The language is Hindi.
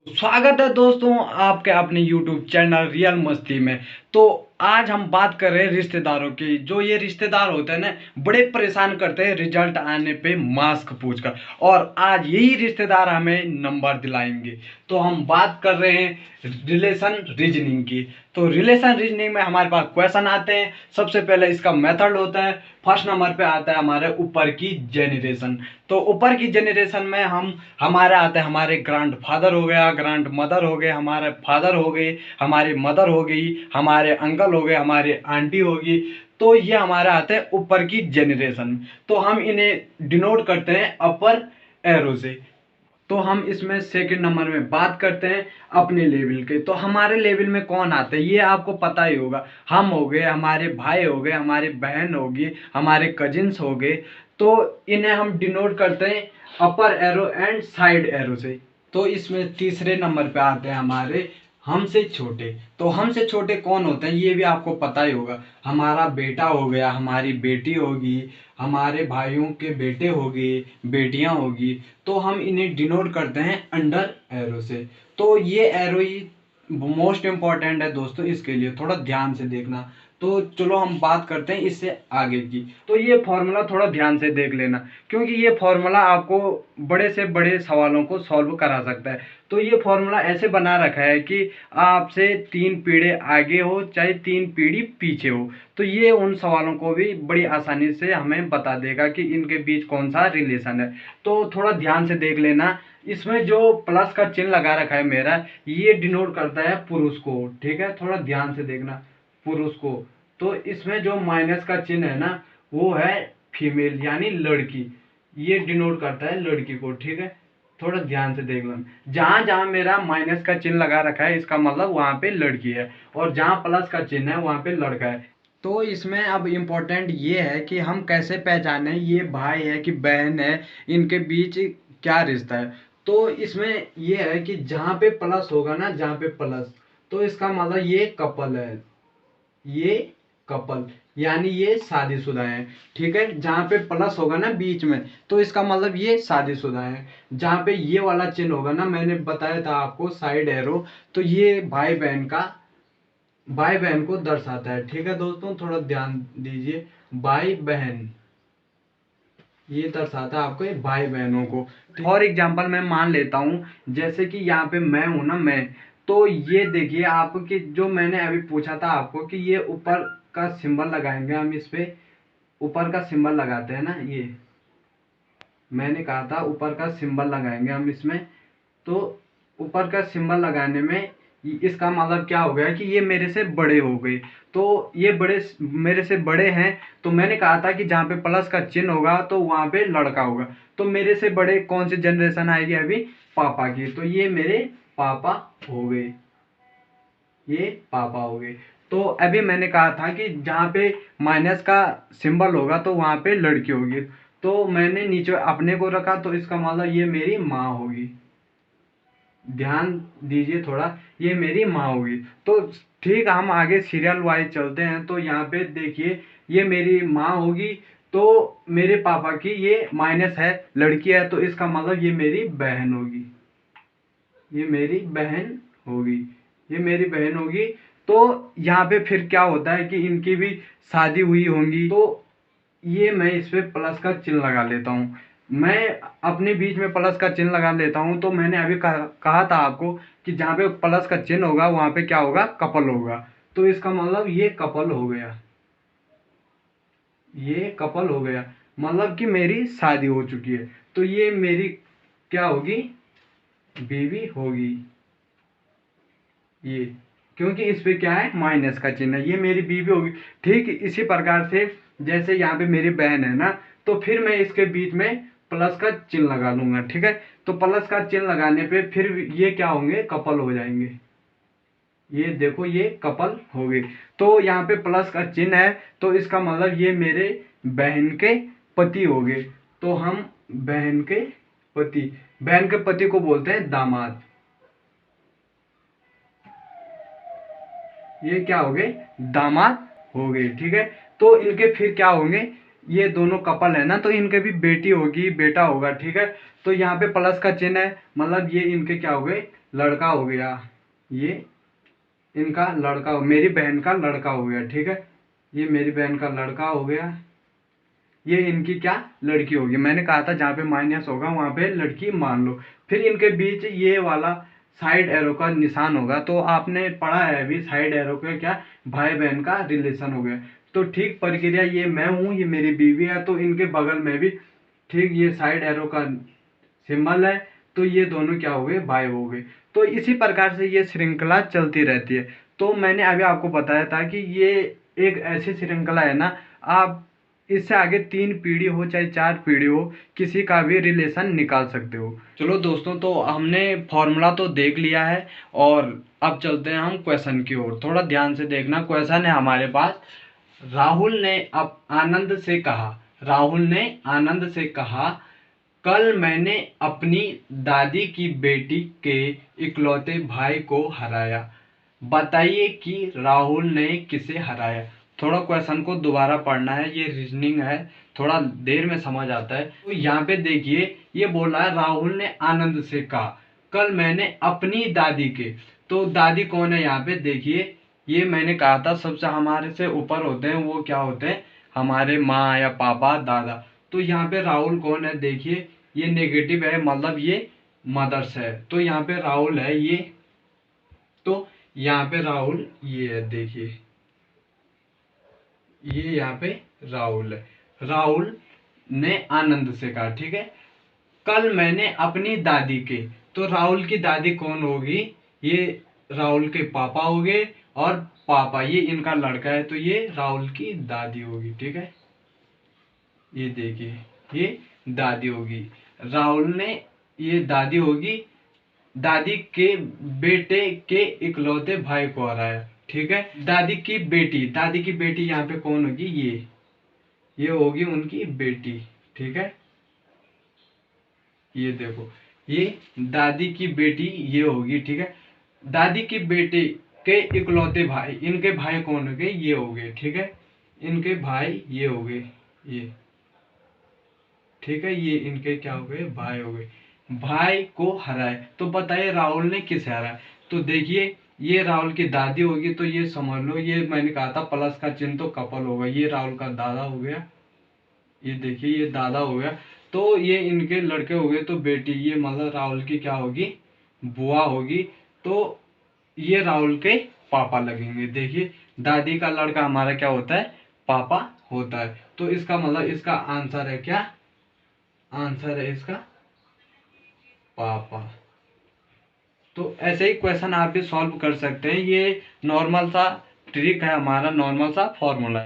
स्वागत है दोस्तों आपके अपने YouTube चैनल रियल मस्ती में। तो आज हम बात कर रहे हैं रिश्तेदारों की। जो ये रिश्तेदार होते हैं ना, बड़े परेशान करते हैं रिजल्ट आने पे मास्क पूछकर, और आज यही रिश्तेदार हमें नंबर दिलाएंगे। तो हम बात कर रहे हैं रिलेशन रीजनिंग की। तो रिलेशन रीजनिंग में हमारे पास क्वेश्चन आते हैं। सबसे पहले इसका मेथड होता है। फर्स्ट नंबर पे आता है हमारे ऊपर की जेनरेशन। तो ऊपर की जेनरेशन में हमारे आते हैं हमारे ग्रैंड फादर हो गया, ग्रैंड मदर हो गए, हमारे फादर हो गए, हमारी मदर हो गई, हमारे अंकल हो गए, हमारी आंटी होगी। तो ये हमारे आते हैं ऊपर की जेनरेशन। तो हम इन्हें डिनोट करते हैं अपर एरो से। तो हम इसमें सेकंड नंबर में बात करते हैं अपने लेवल के। तो हमारे लेवल में कौन आता है ये आपको पता ही होगा। हम हो गए, हमारे भाई हो गए, हमारी बहन होगी, हमारे कजिन्स हो गए। तो इन्हें हम डिनोट करते हैं अपर एरो एंड साइड एरो से। तो इसमें तीसरे नंबर पे आते हैं हमारे हमसे छोटे। तो हमसे छोटे कौन होते हैं ये भी आपको पता ही होगा। हमारा बेटा हो गया, हमारी बेटी होगी, हमारे भाइयों के बेटे होगी, बेटियां होगी। तो हम इन्हें डिनोट करते हैं अंडर एरो से। तो ये एरो ही मोस्ट इम्पॉर्टेंट है दोस्तों, इसके लिए थोड़ा ध्यान से देखना। तो चलो हम बात करते हैं इससे आगे की। तो ये फॉर्मूला थोड़ा ध्यान से देख लेना, क्योंकि ये फॉर्मूला आपको बड़े से बड़े सवालों को सॉल्व करा सकता है। तो ये फॉर्मूला ऐसे बना रखा है कि आपसे 3 पीढ़ी आगे हो चाहे 3 पीढ़ी पीछे हो, तो ये उन सवालों को भी बड़ी आसानी से हमें बता देगा कि इनके बीच कौन सा रिलेशन है। तो थोड़ा ध्यान से देख लेना। इसमें जो प्लस का चिन्ह लगा रखा है मेरा, ये डिनोट करता है पुरुष को। ठीक है, थोड़ा ध्यान से देखना पुरुष को। तो इसमें जो माइनस का चिन्ह है ना, वो है फीमेल यानी लड़की। ये डिनोट करता है लड़की को। ठीक है, थोड़ा ध्यान से देख लो। जहां जहां मेरा माइनस का चिन्ह लगा रखा है इसका मतलब वहां पे लड़की है, और जहां प्लस का चिन्ह है वहां पे लड़का है। तो इसमें अब इम्पोर्टेंट ये है कि हम कैसे पहचाने ये भाई है कि बहन है, इनके बीच क्या रिश्ता है। तो इसमें ये है कि जहां पे प्लस होगा ना, जहां पे प्लस, तो इसका मतलब ये कपल है। ये कपल यानी ये शादीशुदा है। ठीक है, जहां पे प्लस होगा ना बीच में, तो इसका मतलब ये शादीशुदा है। जहां पे ये वाला चिन्ह होगा ना, मैंने बताया था आपको साइड एरो, तो ये भाई बहन को दर्शाता है। ठीक है दोस्तों, थोड़ा ध्यान दीजिए। भाई बहन ये दर्शाता है आपको ये भाई बहनों को। फॉर एग्जाम्पल मैं मान लेता हूँ, जैसे कि यहाँ पे मैं हूं ना, मैं। तो ये देखिए आप कि जो मैंने अभी पूछा था आपको कि ये ऊपर का सिंबल लगाएंगे हम इस पे। ऊपर का सिंबल लगाते हैं ना, ये मैंने कहा था ऊपर का सिंबल लगाएंगे हम इसमें। तो ऊपर का सिंबल लगाने में इसका मतलब क्या हो गया कि ये मेरे से बड़े हो गए। तो ये बड़े मेरे से बड़े हैं। तो मैंने कहा था कि जहाँ पे प्लस का चिन्ह होगा तो वहां पे लड़का होगा। तो मेरे से बड़े कौन सी जनरेशन आएगी अभी? पापा की। तो ये मेरे पापा हो गए, ये पापा हो गए। तो अभी मैंने कहा था कि जहाँ पे माइनस का सिंबल होगा तो वहां पे लड़की होगी। तो मैंने नीचे अपने को रखा, तो इसका मतलब ये मेरी माँ होगी। ध्यान दीजिए थोड़ा, ये मेरी माँ होगी। तो ठीक, हम आगे सीरियल वाइज चलते हैं। तो यहाँ पे देखिए ये मेरी माँ होगी। तो मेरे पापा की ये माइनस है, लड़की है, तो इसका मतलब ये मेरी बहन होगी। ये मेरी बहन होगी, ये मेरी बहन होगी। तो यहाँ पे फिर क्या होता है कि इनकी भी शादी हुई होंगी। तो ये मैं इस पे प्लस का चिन्ह लगा लेता हूँ। मैं अपने बीच में प्लस का चिन्ह लगा लेता हूँ। तो मैंने अभी कहा था आपको कि जहाँ पे प्लस का चिन्ह होगा वहां पे क्या होगा? कपल होगा। तो इसका मतलब ये कपल हो गया, ये कपल हो गया, मतलब कि मेरी शादी हो चुकी है। तो ये मेरी क्या होगी? बीवी होगी। ये क्योंकि इस पे क्या है? माइनस का चिन्ह है, ये मेरी बीवी होगी। ठीक इसी प्रकार से जैसे यहाँ पे मेरी बहन है ना, तो फिर मैं इसके बीच में प्लस का चिन्ह लगा लूंगा। ठीक है, तो प्लस का चिन्ह लगाने पे फिर ये क्या होंगे? कपल हो जाएंगे। ये देखो ये कपल हो गए। तो यहाँ पे प्लस का चिन्ह है, तो इसका मतलब ये मेरे बहन के पति हो गए। तो हम बहन के पति, बहन के पति को बोलते हैं दामाद। ये क्या हो गए? दामाद हो गए। ठीक है, तो इनके फिर क्या होंगे? ये दोनों कपल है ना, तो इनके भी बेटी होगी, बेटा होगा। ठीक है, तो यहाँ पे प्लस का चिन्ह है, मतलब ये इनके क्या हो गए? लड़का हो गया, ये इनका लड़का, मेरी बहन का लड़का हो गया, ठीक है। ये मेरी बहन का लड़का हो गया, ये इनकी क्या लड़की होगी। मैंने कहा था जहाँ पे माइनस होगा वहां पे लड़की मान लो। फिर इनके बीच ये वाला साइड एरो का निशान होगा। तो आपने पढ़ा है अभी साइड एरो का क्या, भाई बहन का रिलेशन हो गया। तो ठीक प्रक्रिया, ये मैं हूँ, ये मेरी बीवी है, तो इनके बगल में भी ठीक ये साइड एरो का सिंबल है, तो ये दोनों क्या हो गए, भाई हो गए। तो इसी प्रकार से ये श्रृंखला चलती रहती है। तो मैंने अभी आपको बताया था कि ये एक ऐसी श्रृंखला है ना, आप इससे आगे 3 पीढ़ी हो चाहे 4 पीढ़ी हो, किसी का भी रिलेशन निकाल सकते हो। चलो दोस्तों, तो हमने फॉर्मूला तो देख लिया है, और अब चलते हैं हम क्वेश्चन की ओर। थोड़ा ध्यान से देखना, क्वेश्चन है हमारे पास। राहुल ने अब आनंद से कहा, राहुल ने आनंद से कहा, कल मैंने अपनी दादी की बेटी के इकलौते भाई को हराया, बताइए कि राहुल ने किसे हराया। थोड़ा क्वेश्चन को दोबारा पढ़ना है, ये रीजनिंग है, थोड़ा देर में समझ आता है। तो यहाँ पे देखिए, ये बोल रहा है राहुल ने आनंद से कहा, कल मैंने अपनी दादी के, तो दादी कौन है यहाँ पे देखिए। ये मैंने कहा था सबसे हमारे से ऊपर होते हैं, वो क्या होते हैं, हमारे माँ या पापा दादा। तो यहाँ पे राहुल कौन है देखिए, ये नेगेटिव है, मतलब ये मदर्स है। तो यहाँ पे राहुल है ये, तो यहाँ पे राहुल ये है देखिए, ये यहाँ पे राहुल है। राहुल ने आनंद से कहा, ठीक है, कल मैंने अपनी दादी के, तो राहुल की दादी कौन होगी, ये राहुल के पापा हो गए, और पापा ये इनका लड़का है, तो ये राहुल की दादी होगी, ठीक है। ये देखिए, ये दादी होगी, राहुल ने, ये दादी होगी, दादी के बेटे के इकलौते भाई को हराया, ठीक है। दादी की बेटी, दादी की बेटी यहाँ पे कौन होगी, ये होगी उनकी बेटी, ठीक है। ये देखो, ये दादी की बेटी ये होगी, ठीक है। दादी की बेटे के इकलौते भाई, इनके भाई कौन हो गए, ये हो गए, ठीक है। इनके भाई ये हो गए, ये, ठीक है। ये इनके क्या हो गए, भाई हो गए। भाई को हराए, तो बताइए राहुल ने किसे हराया। तो देखिए, ये राहुल की दादी होगी, तो ये समझ लो, ये मैंने कहा था प्लस का चिन्ह तो कपल होगा, ये राहुल का दादा हो गया, ये देखिए ये दादा हो गया। तो ये इनके लड़के हो गए, तो बेटी, ये मतलब राहुल की क्या होगी, बुआ होगी। तो ये राहुल के पापा लगेंगे। देखिए, दादी का लड़का हमारा क्या होता है, पापा होता है। तो इसका मतलब इसका आंसर है क्या, आंसर है इसका पापा। तो ऐसे ही क्वेश्चन आप भी सॉल्व कर सकते हैं। ये नॉर्मल सा ट्रिक है, हमारा नॉर्मल सा फॉर्मूला है।